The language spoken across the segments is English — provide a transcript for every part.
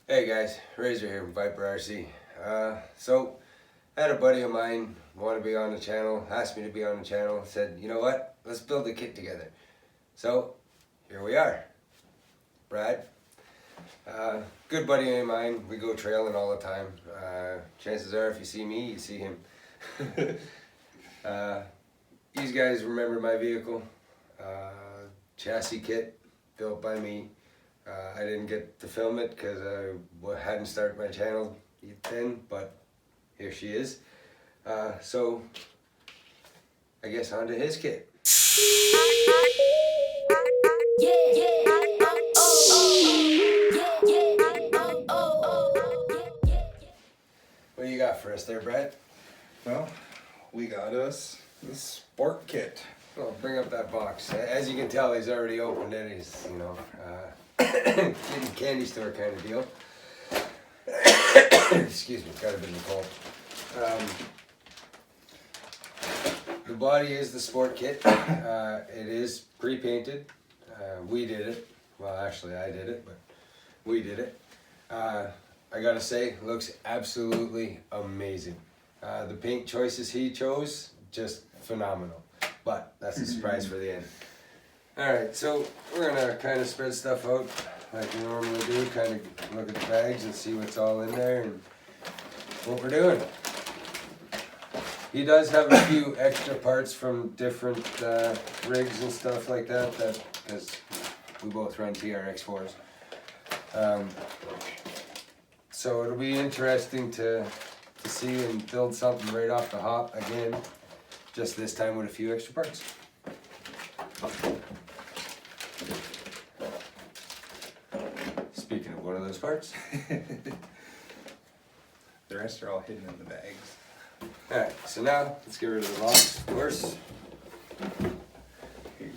Hey guys, Razor here from Viper RC. So, I had a buddy of mine want to be on the channel, asked me to be on the channel, said, you know what, let's build a kit together. So, here we are. Brad, good buddy of mine, we go trailing all the time. Chances are if you see me, you see him. These guys remember my vehicle, chassis kit built by me. I didn't get to film it because I hadn't started my channel then, but here she is. So, I guess onto his kit. What do you got for us there, Brad? Well, we got us the sport kit. Well, bring up that box. As you can tell, he's already opened it. He's, getting candy store kind of deal. Excuse me, got a bit of a cold. The body is the sport kit. It is pre-painted. We did it. Well, actually, I did it, but we did it. I gotta say, looks absolutely amazing. The paint choices he chose, just phenomenal. But that's a surprise for the end. Alright, so we're gonna kind of spread stuff out like we normally do, kind of look at the bags and see what's all in there and what we're doing. He does have a few extra parts from different rigs and stuff like that, because we both run trx4s. So it'll be interesting to see and build something right off the hop again, just this time with a few extra parts. Speaking of one of those parts. The rest are all hidden in the bags. Alright, so now let's get rid of the box, of course. Here you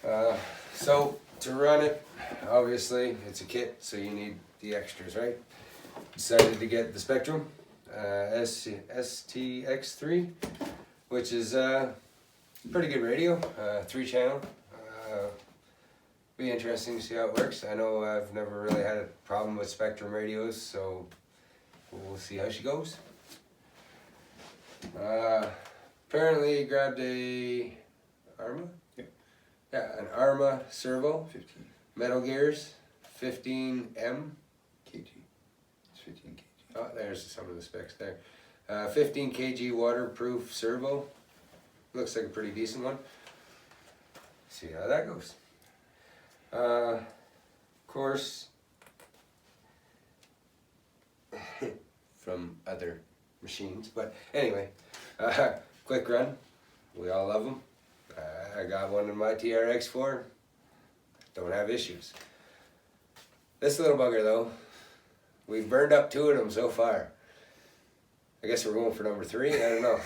go. So to run it, obviously it's a kit, so you need the extras, right? Decided to get the Spectrum STX3, which is a pretty good radio, 3-channel. Be interesting to see how it works. I know I've never really had a problem with Spectrum radios, so we'll see how she goes. Apparently grabbed a Arma? Yep. Yeah, an Arma servo, 15 Metal Gears, 15M. kg. It's 15 kg. Oh, there's some of the specs there. 15 kg waterproof servo. Looks like a pretty decent one. See how that goes. Of course, from other machines, but anyway, quick run. We all love them. I got one in my trx4. Don't have issues. This little bugger though, we've burned up 2 of them so far. I guess we're going for number 3. I don't know.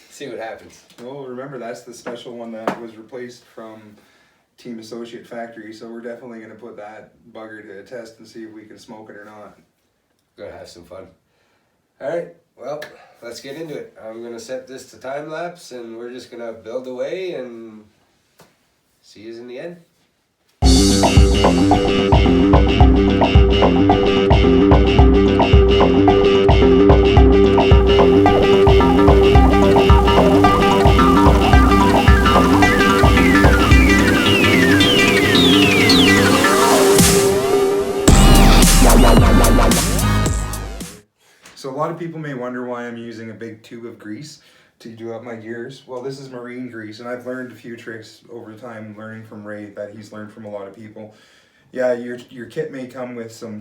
See what happens. Well, remember that's the special one that was replaced from Team Associate Factory, so we're definitely going to put that bugger to a test and see if we can smoke it or not. Gonna have some fun. Alright, well, let's get into it. I'm gonna set this to time lapse and we're just gonna build away and see you in the end. So a lot of people may wonder why I'm using a big tube of grease to do up my gears. Well, this is marine grease, and I've learned a few tricks over time, learning from Ray that he's learned from a lot of people. Yeah, your kit may come with some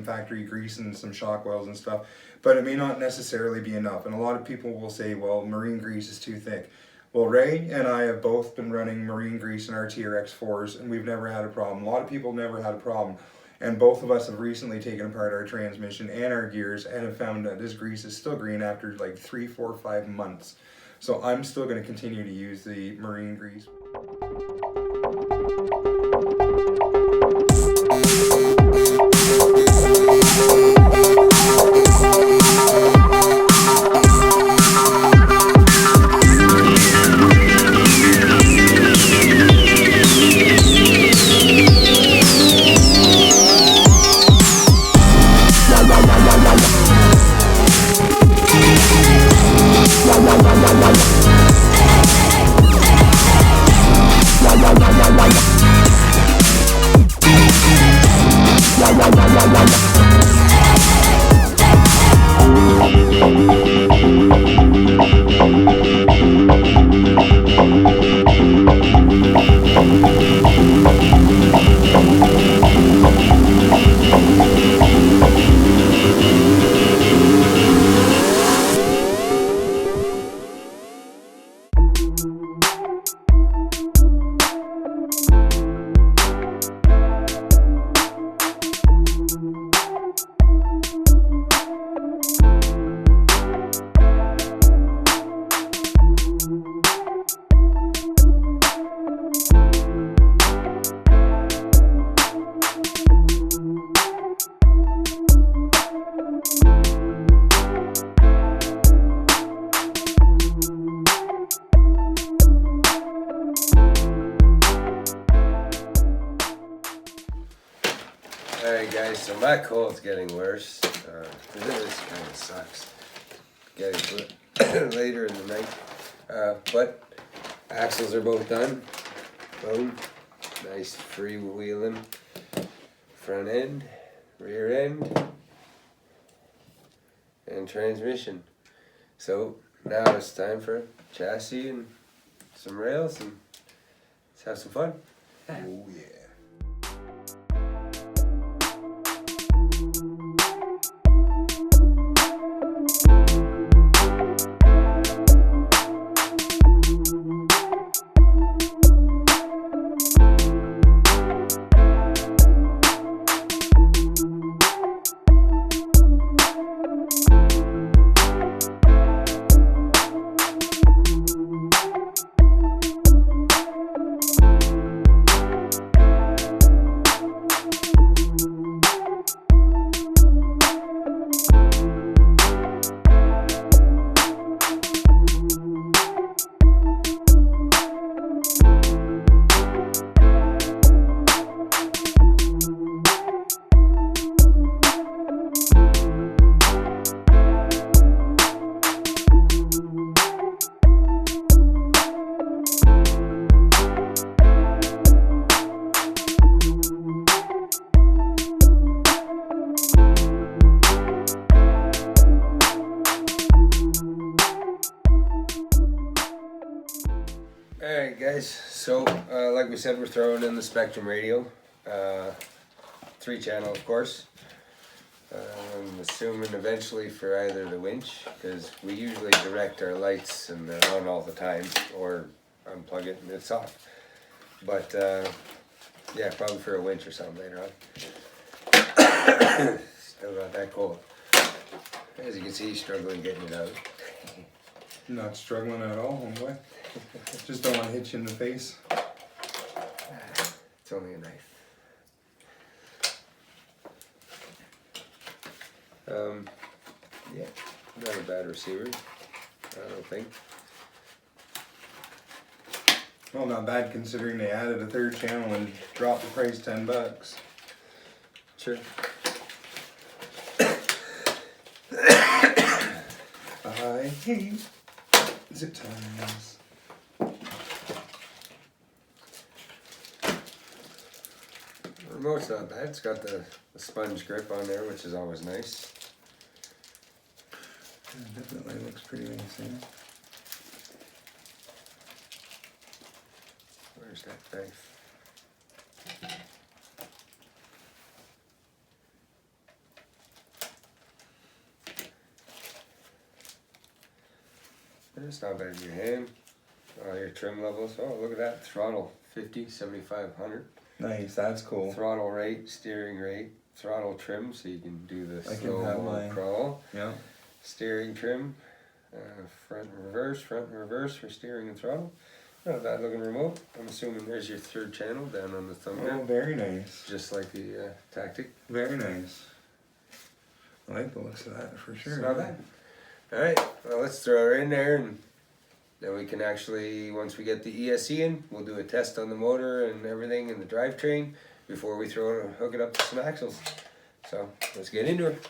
factory grease and some shock oils and stuff, but it may not necessarily be enough. And a lot of people will say, well, marine grease is too thick. Well, Ray and I have both been running marine grease in our TRX4s, and we've never had a problem. A lot of people never had a problem. And both of us have recently taken apart our transmission and our gears and have found that this grease is still green after like 3, 4, 5 months. So I'm still going to continue to use the marine grease. Alright guys, so my cold's getting worse. This kind of sucks. Getting later in the night. But axles are both done. Boom. Nice freewheeling. Front end, rear end, and transmission. So now it's time for chassis and some rails, and let's have some fun. Oh yeah. Alright guys, so like we said, we're throwing in the Spectrum radio, 3-channel of course. I'm assuming eventually for either the winch, because we usually direct our lights and they're on all the time, or unplug it and it's off. But yeah, probably for a winch or something later on. Still not that cold. As you can see, he's struggling getting it out. Not struggling at all, homeboy. Just don't want to hit you in the face. It's only a knife. Yeah, not a bad receiver, I don't think. Well, not bad considering they added a 3rd channel and dropped the price $10. Sure. I hate zip ties. The remote's not bad. It's got the sponge grip on there, which is always nice. Yeah, definitely looks pretty nice, yeah. Where's that knife? It's not bad in your hand. Your trim levels. Oh, look at that. Throttle 50, 7500. Nice, that's cool. Throttle rate, steering rate, throttle trim, so you can do the I can slow have my- crawl. Yeah. Steering trim, front and reverse for steering and throttle. Not bad looking remote. I'm assuming there's your 3rd channel down on the thumbnail. Oh, very nice. Just like the Tactic. Very nice. I like the looks of that for sure. It's not bad. Alright, well let's throw her in there, and then we can actually, once we get the ESC in, we'll do a test on the motor and everything and the drivetrain before we hook it up to some axles. So let's get into it.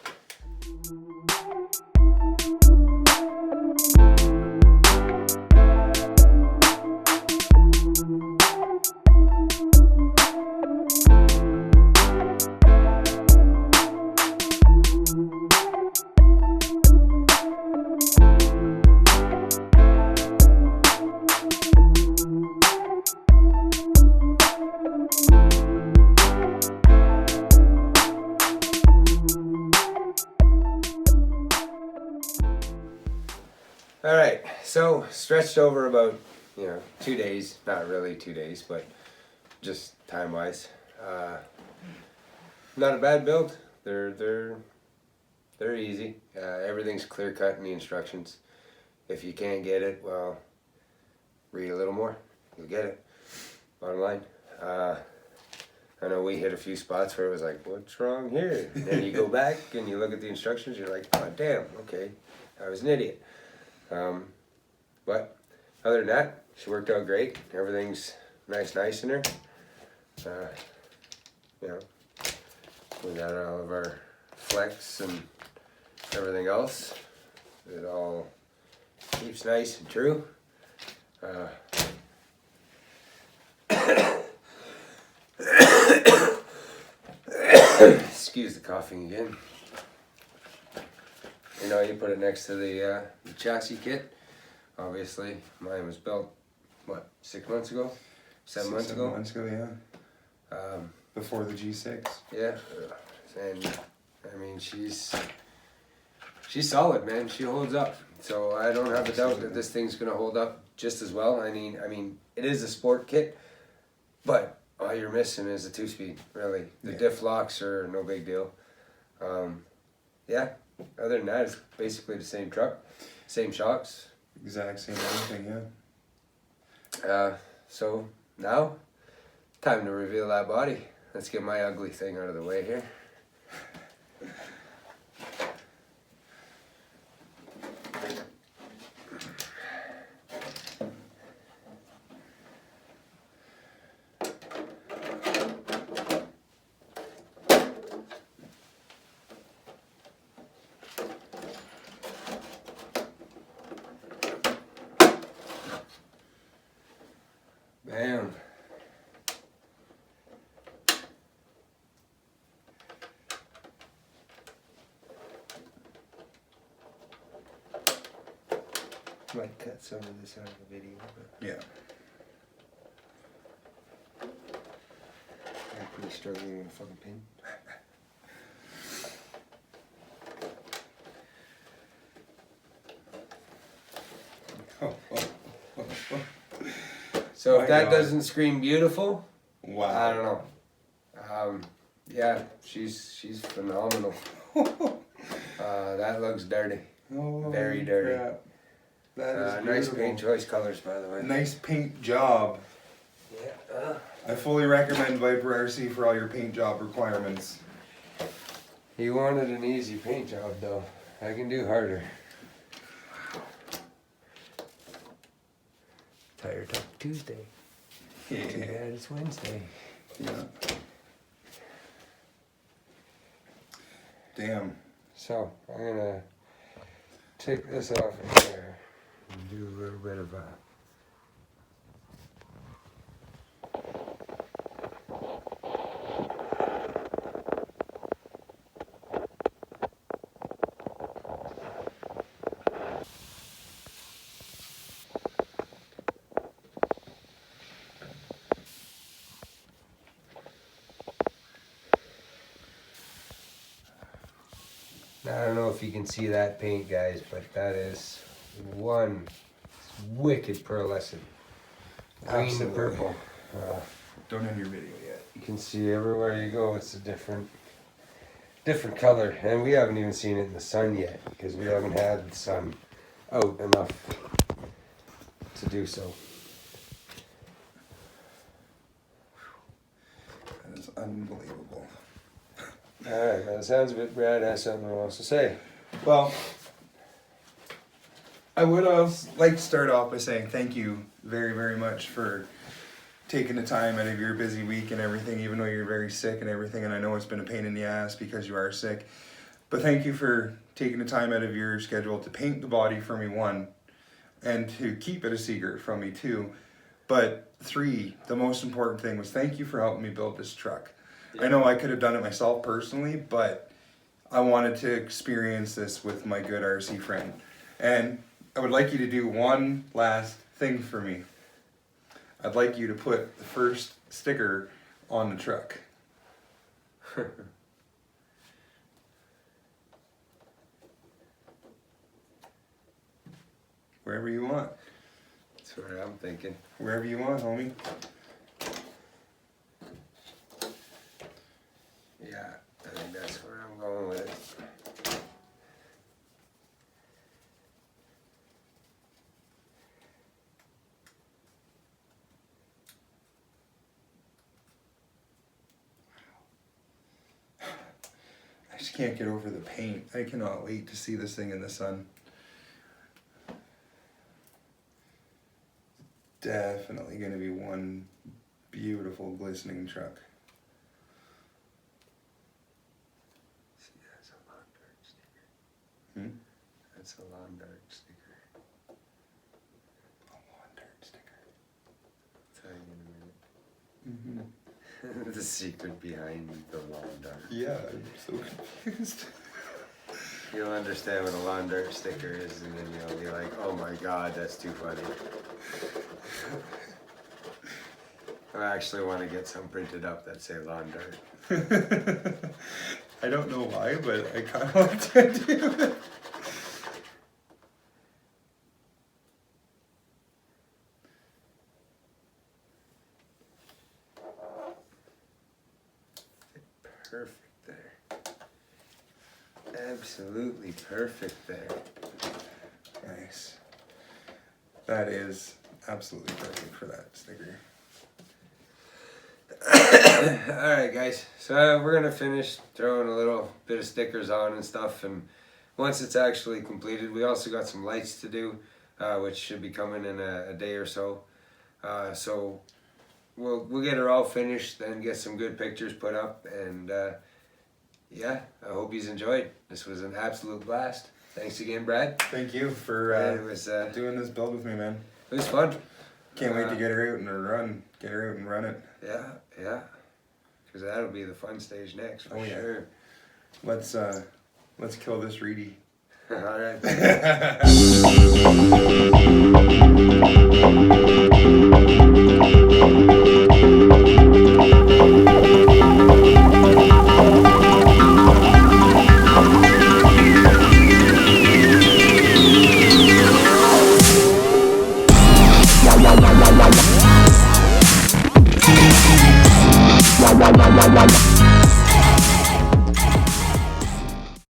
Alright, so stretched over about, 2 days, not really 2 days, but just time-wise. Not a bad build. They're easy. Everything's clear-cut in the instructions. If you can't get it, well, read a little more. You'll get it. Bottom line. I know we hit a few spots where it was like, what's wrong here? And then you go back and you look at the instructions, you're like, oh damn, okay, I was an idiot. But other than that, she worked out great. Everything's nice in her. We got all of our flex and everything else. It all keeps nice and true. Excuse the coughing again. You know, you put it next to the chassis kit. Obviously, mine was built, what, 6 months ago? 7 months ago? 7 months ago, yeah. Before the G6. Yeah, and I mean, she's solid, man. She holds up. So I don't have a doubt that this thing's gonna hold up just as well. I mean, it is a sport kit, but all you're missing is a 2-speed, really. The diff locks are no big deal. Yeah, other than that, it's basically the same truck, same shocks. Exact same everything, yeah. So now, time to reveal that body. Let's get my ugly thing out of the way here. Bam. Might cut some of this out of the video, but yeah. I'm pretty struggling with a fucking pin. So if that doesn't scream beautiful, wow. I don't know. Yeah, she's phenomenal. That looks dirty. Oh, very dirty. Crap. That is nice paint choice colors, by the way. Nice paint job. Yeah. I fully recommend Viper RC for all your paint job requirements. He wanted an easy paint job, though. I can do harder. Tire Talk Tuesday. Yeah. Too bad it's Wednesday. Yeah. Damn. So, I'm gonna take this off of here and do a little bit of a... I don't know if you can see that paint, guys, but that is one wicked pearlescent. Green and Absolutely. purple. Don't end your video yet. You can see everywhere you go, it's a different color. And we haven't even seen it in the sun yet, because we haven't had the sun out enough to do so. That is unbelievable. Alright, by the sounds of it, Brad has something he wants to say. Well, I would like to start off by saying thank you very, very much for taking the time out of your busy week and everything, even though you're very sick and everything, and I know it's been a pain in the ass because you are sick. But thank you for taking the time out of your schedule to paint the body for me, 1, and to keep it a secret from me, 2. But 3, the most important thing was thank you for helping me build this truck. I know I could have done it myself personally, but I wanted to experience this with my good RC friend. And I would like you to do one last thing for me. I'd like you to put the first sticker on the truck. Wherever you want. That's what I'm thinking. Wherever you want, homie. Yeah, I think that's where I'm going with it. I just can't get over the paint. I cannot wait to see this thing in the sun. Definitely going to be one beautiful glistening truck. That's a lawn dart sticker. A lawn dart sticker. I'll tell you in a minute. The secret behind the lawn dart. Yeah, I'm so confused. You'll understand what a lawn dart sticker is, and then you'll be like, oh my god, that's too funny. I actually want to get some printed up that say lawn dart. I don't know why, but I kind of like to do it. Perfect there. Absolutely perfect there. Nice. That is absolutely perfect for that sticker. Alright guys, so we're gonna finish throwing a little bit of stickers on and stuff, and once it's actually completed, we also got some lights to do, which should be coming in a day or so. So we'll get her all finished, then get some good pictures put up, and yeah, I hope you enjoyed. This was an absolute blast. Thanks again, Brad. Thank you for it was doing this build with me, man. It was fun. Can't wait to get her out and run it. Yeah, because that'll be the fun stage next for sure. Let's kill this Reedy. All right.